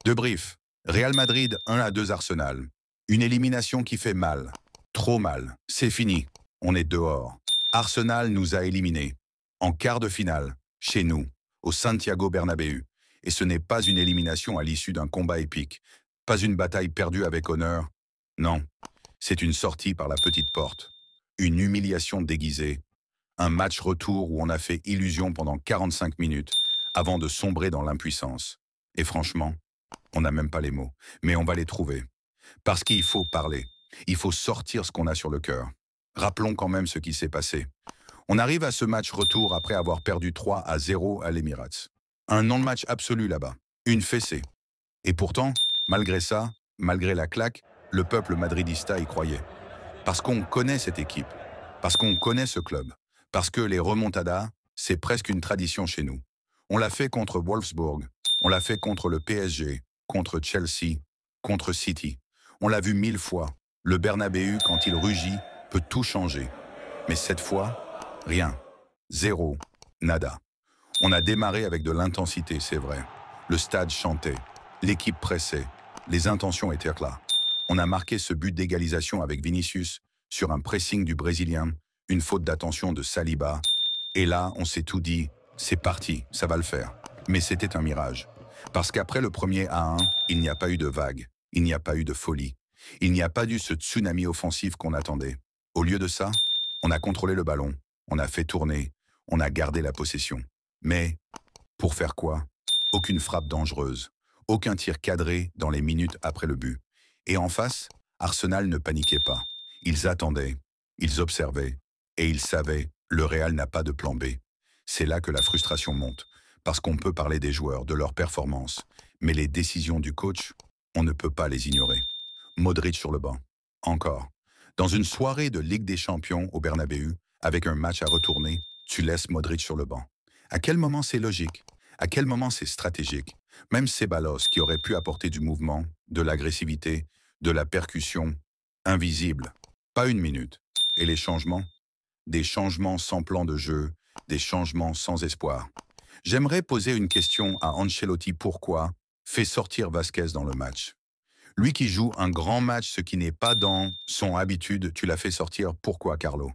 Débrief. Real Madrid 1-2 Arsenal. Une élimination qui fait mal. Trop mal. C'est fini. On est dehors. Arsenal nous a éliminés. En quart de finale, chez nous, au Santiago Bernabéu. Et ce n'est pas une élimination à l'issue d'un combat épique. Pas une bataille perdue avec honneur. Non, c'est une sortie par la petite porte. Une humiliation déguisée. Un match retour où on a fait illusion pendant 45 minutes avant de sombrer dans l'impuissance. Et franchement, on n'a même pas les mots, mais on va les trouver. Parce qu'il faut parler. Il faut sortir ce qu'on a sur le cœur. Rappelons quand même ce qui s'est passé. On arrive à ce match retour après avoir perdu 3-0 à l'Emirates. Un non-match absolu là-bas. Une fessée. Et pourtant, malgré ça, malgré la claque, le peuple madridista y croyait. Parce qu'on connaît cette équipe. Parce qu'on connaît ce club. Parce que les remontadas, c'est presque une tradition chez nous. On l'a fait contre Wolfsburg. On l'a fait contre le PSG, contre Chelsea, contre City. On l'a vu 1000 fois. Le Bernabéu, quand il rugit, peut tout changer. Mais cette fois, rien. Zéro. Nada. On a démarré avec de l'intensité, c'est vrai. Le stade chantait. L'équipe pressait. Les intentions étaient là. On a marqué ce but d'égalisation avec Vinicius sur un pressing du Brésilien, une faute d'attention de Saliba. Et là, on s'est tout dit, c'est parti, ça va le faire. Mais c'était un mirage. Parce qu'après le premier 1, il n'y a pas eu de vague, il n'y a pas eu de folie. Il n'y a pas eu ce tsunami offensif qu'on attendait. Au lieu de ça, on a contrôlé le ballon, on a fait tourner, on a gardé la possession. Mais, pour faire quoi? Aucune frappe dangereuse, aucun tir cadré dans les minutes après le but. Et en face, Arsenal ne paniquait pas. Ils attendaient, ils observaient, et ils savaient, le Real n'a pas de plan B. C'est là que la frustration monte, parce qu'on peut parler des joueurs, de leur performance, mais les décisions du coach, on ne peut pas les ignorer. Modric sur le banc. Encore. Dans une soirée de Ligue des Champions au Bernabéu, avec un match à retourner, tu laisses Modric sur le banc. À quel moment c'est logique? À quel moment c'est stratégique? Même Ceballos, qui aurait pu apporter du mouvement, de l'agressivité, de la percussion, invisible. Pas une minute. Et les changements? Des changements sans plan de jeu, des changements sans espoir. J'aimerais poser une question à Ancelotti. Pourquoi fait sortir Vasquez dans le match? Lui qui joue un grand match, ce qui n'est pas dans son habitude, tu l'as fait sortir. Pourquoi, Carlo?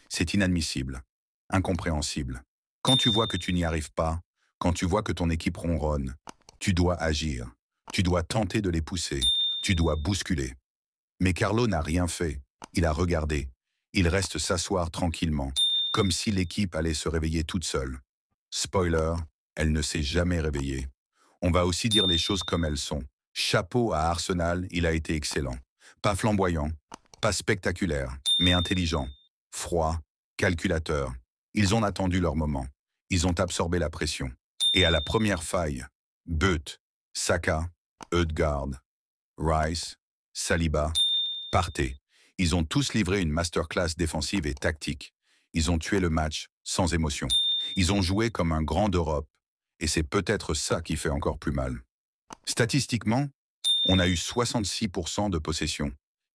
C'est inadmissible, incompréhensible. Quand tu vois que tu n'y arrives pas, quand tu vois que ton équipe ronronne, tu dois agir, tu dois tenter de les pousser, tu dois bousculer. Mais Carlo n'a rien fait, il a regardé, il reste s'asseoir tranquillement, comme si l'équipe allait se réveiller toute seule. Spoiler, elle ne s'est jamais réveillée. On va aussi dire les choses comme elles sont. Chapeau à Arsenal, il a été excellent. Pas flamboyant, pas spectaculaire, mais intelligent, froid, calculateur. Ils ont attendu leur moment. Ils ont absorbé la pression. Et à la première faille, But, Saka, Ødegaard, Rice, Saliba, partez. Ils ont tous livré une masterclass défensive et tactique. Ils ont tué le match sans émotion. Ils ont joué comme un grand d'Europe. Et c'est peut-être ça qui fait encore plus mal. Statistiquement, on a eu 66% de possession,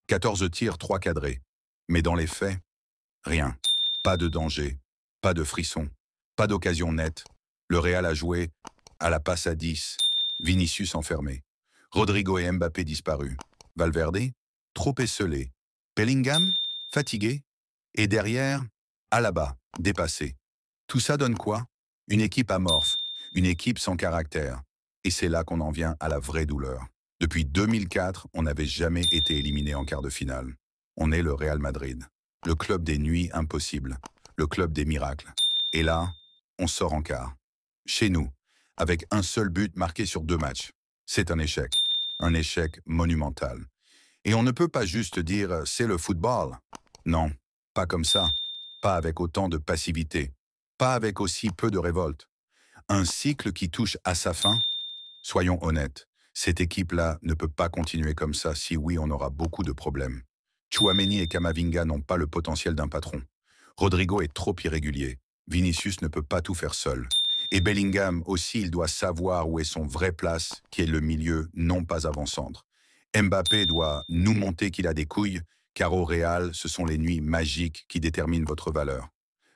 14 tirs, 3 cadrés. Mais dans les faits, rien. Pas de danger, pas de frisson, pas d'occasion nette. Le Real a joué à la passe à 10, Vinicius enfermé, Rodrigo et Mbappé disparus, Valverde, trop esselé, Bellingham, fatigué, et derrière, Alaba, dépassé. Tout ça donne quoi? Une équipe amorphe, une équipe sans caractère. Et c'est là qu'on en vient à la vraie douleur. Depuis 2004, on n'avait jamais été éliminé en quart de finale. On est le Real Madrid, le club des nuits impossibles, le club des miracles. Et là, on sort en quart. Chez nous, avec un seul but marqué sur 2 matchs. C'est un échec monumental. Et on ne peut pas juste dire « c'est le football ». Non, pas comme ça, pas avec autant de passivité, pas avec aussi peu de révolte. Un cycle qui touche à sa fin. Soyons honnêtes, cette équipe-là ne peut pas continuer comme ça, si oui, on aura beaucoup de problèmes. Tchouaméni et Camavinga n'ont pas le potentiel d'un patron. Rodrigo est trop irrégulier. Vinicius ne peut pas tout faire seul. Et Bellingham aussi, il doit savoir où est son vraie place, qui est le milieu, non pas avant-centre. Mbappé doit nous monter qu'il a des couilles, car au Real, ce sont les nuits magiques qui déterminent votre valeur.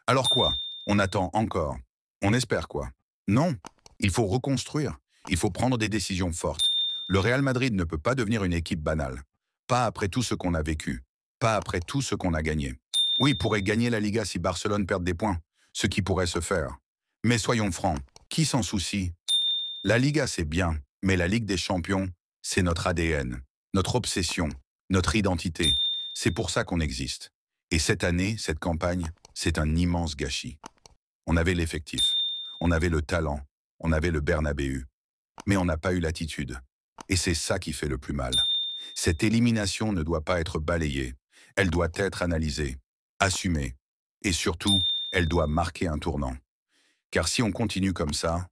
Alors quoi? On attend encore. On espère quoi? Non, il faut reconstruire. Il faut prendre des décisions fortes. Le Real Madrid ne peut pas devenir une équipe banale. Pas après tout ce qu'on a vécu. Pas après tout ce qu'on a gagné. Oui, il pourrait gagner la Liga si Barcelone perd des points, ce qui pourrait se faire. Mais soyons francs, qui s'en soucie? La Liga, c'est bien, mais la Ligue des Champions, c'est notre ADN, notre obsession, notre identité. C'est pour ça qu'on existe. Et cette année, cette campagne, c'est un immense gâchis. On avait l'effectif, on avait le talent, on avait le Bernabéu, mais on n'a pas eu l'attitude. Et c'est ça qui fait le plus mal. Cette élimination ne doit pas être balayée, elle doit être analysée, assumée, et surtout, elle doit marquer un tournant. Car si on continue comme ça,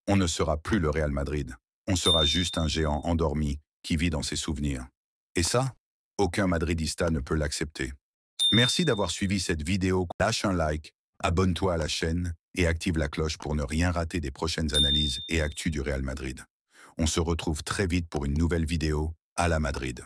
on ne sera plus le Real Madrid, on sera juste un géant endormi qui vit dans ses souvenirs. Et ça, aucun Madridista ne peut l'accepter. Merci d'avoir suivi cette vidéo, lâche un like, abonne-toi à la chaîne et active la cloche pour ne rien rater des prochaines analyses et actus du Real Madrid. On se retrouve très vite pour une nouvelle vidéo à la Madrid.